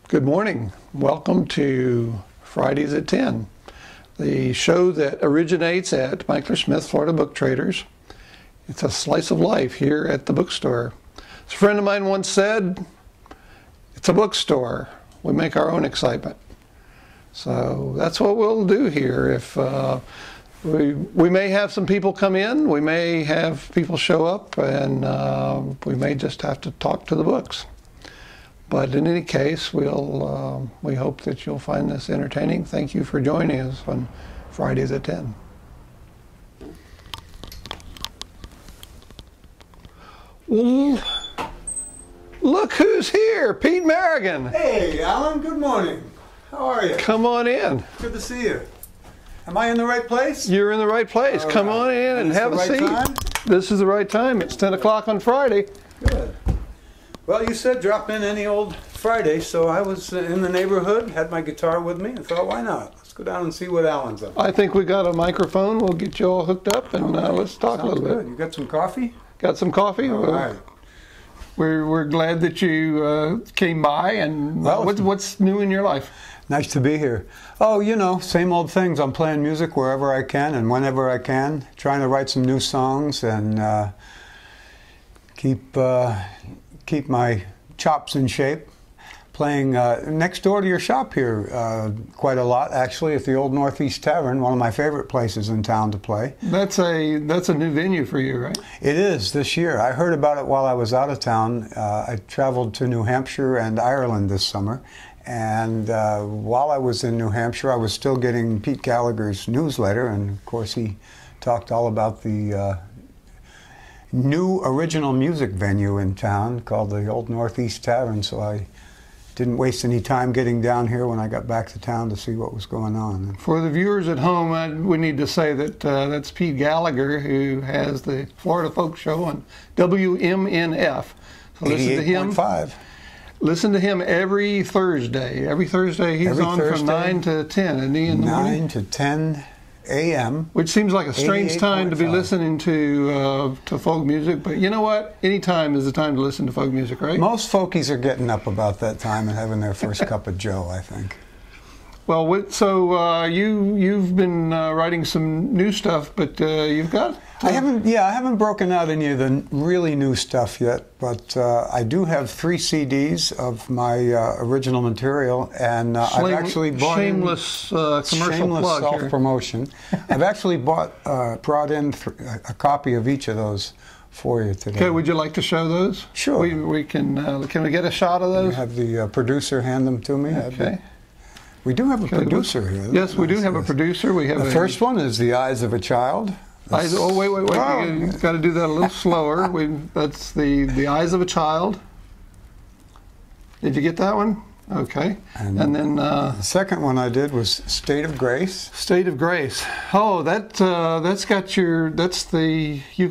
Good morning. Welcome to Fridays at 10, the show that originates at MicklerSmith, Florida Book Traders. It's a slice of life here at the bookstore. As a friend of mine once said, it's a bookstore. We make our own excitement. So that's what we'll do here. If we may have some people come in, we may have people show up, and we may just have to talk to the books. But in any case, we hope that you'll find this entertaining. Thank you for joining us on Fridays at 10. Well, look who's here, Pete Merrigan. Hey, Alan, good morning. How are you? Come on in. Good to see you. Am I in the right place? You're in the right place. All Come right. on in and have a seat. Time? This is the right time. It's 10 o'clock on Friday. Good. Well, you said drop in any old Friday, so I was in the neighborhood, had my guitar with me, and thought, why not? Let's go down and see what Alan's up to. I think we got a microphone. We'll get you all hooked up, and let's talk a little bit. You got some coffee? Got some coffee? All right. We're glad that you came by, and Well, what's new in your life? Nice to be here. Oh, you know, same old things. I'm playing music wherever I can and whenever I can, trying to write some new songs and keep my chops in shape. Playing next door to your shop here quite a lot, actually, at the Old Northeast Tavern, one of my favorite places in town to play. That's a new venue for you, right? It is this year. I heard about it while I was out of town. I traveled to New Hampshire and Ireland this summer, and while I was in New Hampshire, I was still getting Pete Gallagher's newsletter, and of course he talked all about the new original music venue in town called the Old Northeast Tavern, so I didn't waste any time getting down here when I got back to town to see what was going on. For the viewers at home, we need to say that that's Pete Gallagher, who has the Florida Folk Show on WMNF. So listen to him. 88.5. Listen to him every Thursday. Every Thursday he's Every on Thursday, from 9 to 10, isn't he, in the morning? 9 to 10 a.m. Which seems like a strange time to be 88.5. listening to folk music, but you know what? Any time is the time to listen to folk music, right? Most folkies are getting up about that time and having their first cup of joe, I think. Well, so you've been writing some new stuff, but you've got... I haven't broken out any of the really new stuff yet, but I do have 3 CDs of my original material, and I've actually bought shameless commercial shameless plug self-promotion. I've actually brought in a copy of each of those for you today. Okay, would you like to show those? Sure. We can we get a shot of those? You have the producer hand them to me. Okay. We do have a producer here. Yes, we do have a producer. We have the first one is The Eyes of a Child. Oh, wait. Wow. You've got to do that a little slower. That's the Eyes of a Child. Did you get that one? Okay. And then the second one I did was State of Grace. State of Grace. Oh, that's got you've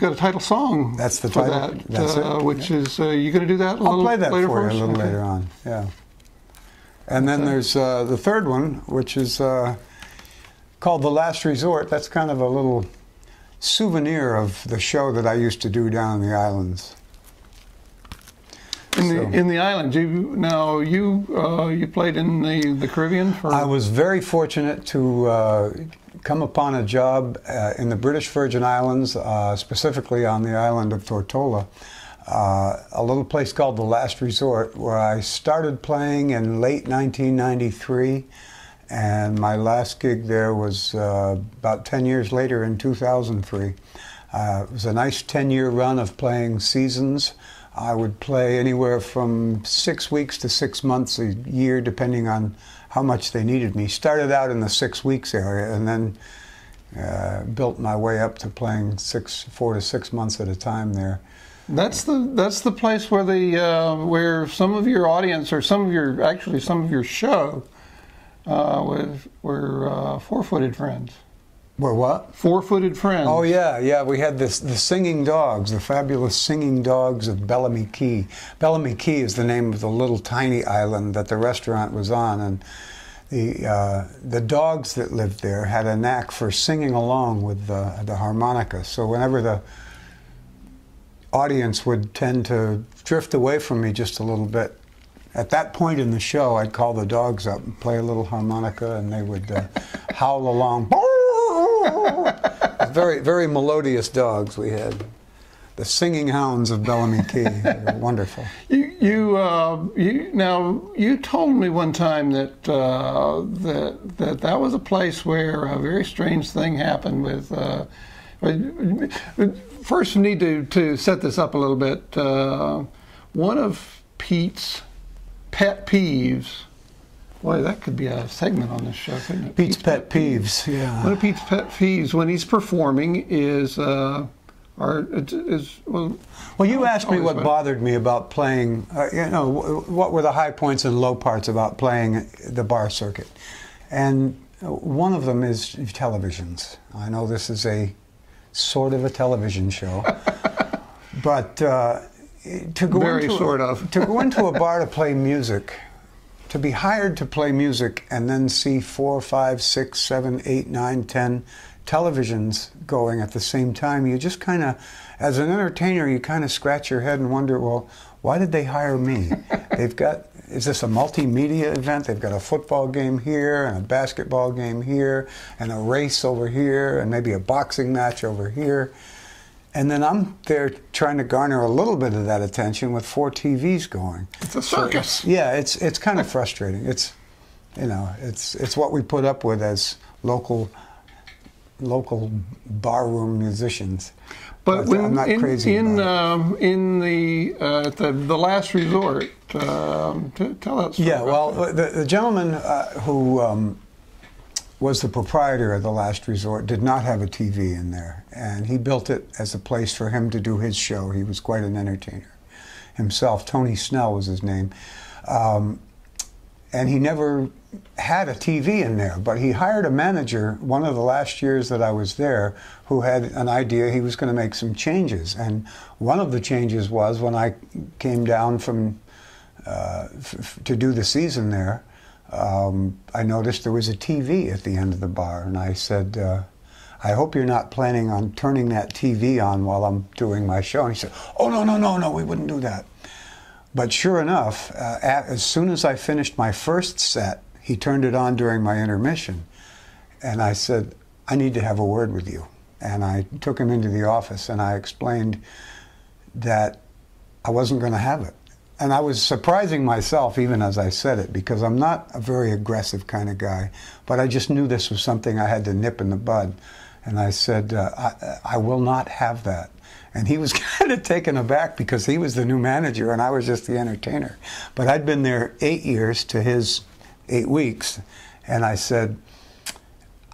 got a title song. That's the for title. That, That's it. which is you going to do that a little I'll play that later for for you a little Okay. later on. Yeah. And then there's the third one, which is called The Last Resort. That's kind of a little souvenir of the show that I used to do down in the islands. In the islands, you played in the Caribbean for. I was very fortunate to come upon a job in the British Virgin Islands, specifically on the island of Tortola. A little place called The Last Resort, where I started playing in late 1993, and my last gig there was about 10 years later in 2003. It was a nice 10-year run of playing seasons. I would play anywhere from 6 weeks to 6 months a year, depending on how much they needed me. Started out in the 6 weeks area, and then built my way up to playing 4 to 6 months at a time there. That's the place where where some of your audience or some of your show were Four-Footed Friends. Were what? Four-Footed Friends. Oh yeah. We had the singing dogs, the fabulous singing dogs of Bellamy Key. Bellamy Key is the name of the little tiny island that the restaurant was on, and the dogs that lived there had a knack for singing along with the harmonica. So whenever the audience would tend to drift away from me just a little bit, at that point in the show, I'd call the dogs up and play a little harmonica, and they would howl along. Very, very melodious dogs we had. The singing hounds of Bellamy Key. They were wonderful. You told me one time that that was a place where a very strange thing happened with. First, we need to set this up a little bit. One of Pete's pet peeves. Boy, that could be a segment on this show, couldn't it? Pete's pet peeves. Yeah. One of Pete's pet peeves when he's performing is. Well, you asked me what bothered me about playing, what were the high points and low parts about playing the bar circuit. And one of them is televisions. I know this is a sort of a television show, but to go into a bar to play music, to be hired to play music and then see 4, 5, 6, 7, 8, 9, 10 televisions going at the same time, you just kind of, as an entertainer, you kind of scratch your head and wonder, well, why did they hire me? Is this a multimedia event? They've got a football game here and a basketball game here and a race over here and maybe a boxing match over here. And then I'm there trying to garner a little bit of that attention with 4 TVs going. It's a circus. So, yeah, it's kind of frustrating. It's what we put up with as local barroom musicians. But when I'm not crazy about it. In the last resort, tell that story. Yeah, well, the gentleman who was the proprietor of the last resort did not have a TV in there, and he built it as a place for him to do his show. He was quite an entertainer himself. Tony Snell was his name. And he never had a TV in there, but he hired a manager one of the last years that I was there who had an idea he was going to make some changes. And one of the changes was when I came down from to do the season there, I noticed there was a TV at the end of the bar, and I said, I hope you're not planning on turning that TV on while I'm doing my show. And he said, oh, no, we wouldn't do that. But sure enough, as soon as I finished my first set, he turned it on during my intermission. And I said, I need to have a word with you. And I took him into the office and I explained that I wasn't going to have it. And I was surprising myself even as I said it, because I'm not a very aggressive kind of guy. But I just knew this was something I had to nip in the bud. And I said, I will not have that. And he was kind of taken aback because he was the new manager and I was just the entertainer. But I'd been there 8 years to his 8 weeks. And I said,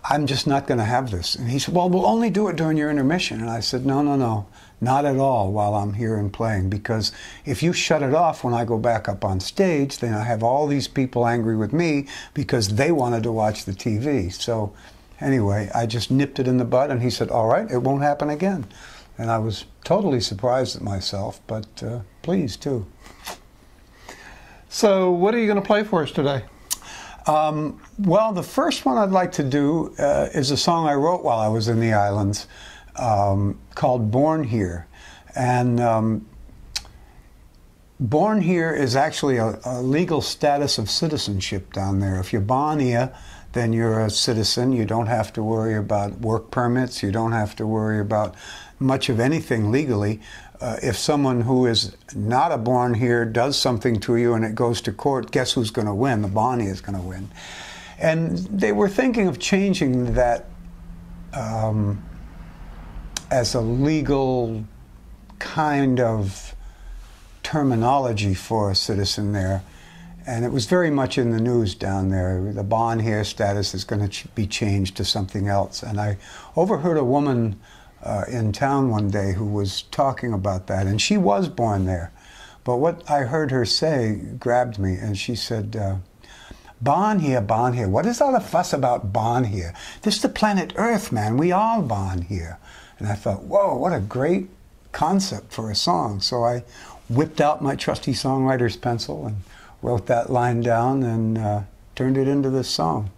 I'm just not going to have this. And he said, well, we'll only do it during your intermission. And I said, no, not at all while I'm here and playing. Because if you shut it off when I go back up on stage, then I have all these people angry with me because they wanted to watch the TV. So anyway, I just nipped it in the bud and he said, all right, it won't happen again. And I was totally surprised at myself, but pleased too. So what are you going to play for us today? Well, the first one I'd like to do is a song I wrote while I was in the islands called Born Here. And Born Here is actually a legal status of citizenship down there. If you're born here, then you're a citizen. You don't have to worry about work permits. You don't have to worry about much of anything legally. If someone who is not a born here does something to you and it goes to court, guess who's going to win? The Bonnie is going to win. And they were thinking of changing that as a legal kind of terminology for a citizen there. And it was very much in the news down there. The born here status is going to be changed to something else. And I overheard a woman in town one day who was talking about that, and she was born there. But what I heard her say grabbed me, and she said, born here, what is all the fuss about born here? This is the planet Earth, man. We all born here. And I thought, whoa, what a great concept for a song. So I whipped out my trusty songwriter's pencil and wrote that line down and turned it into this song.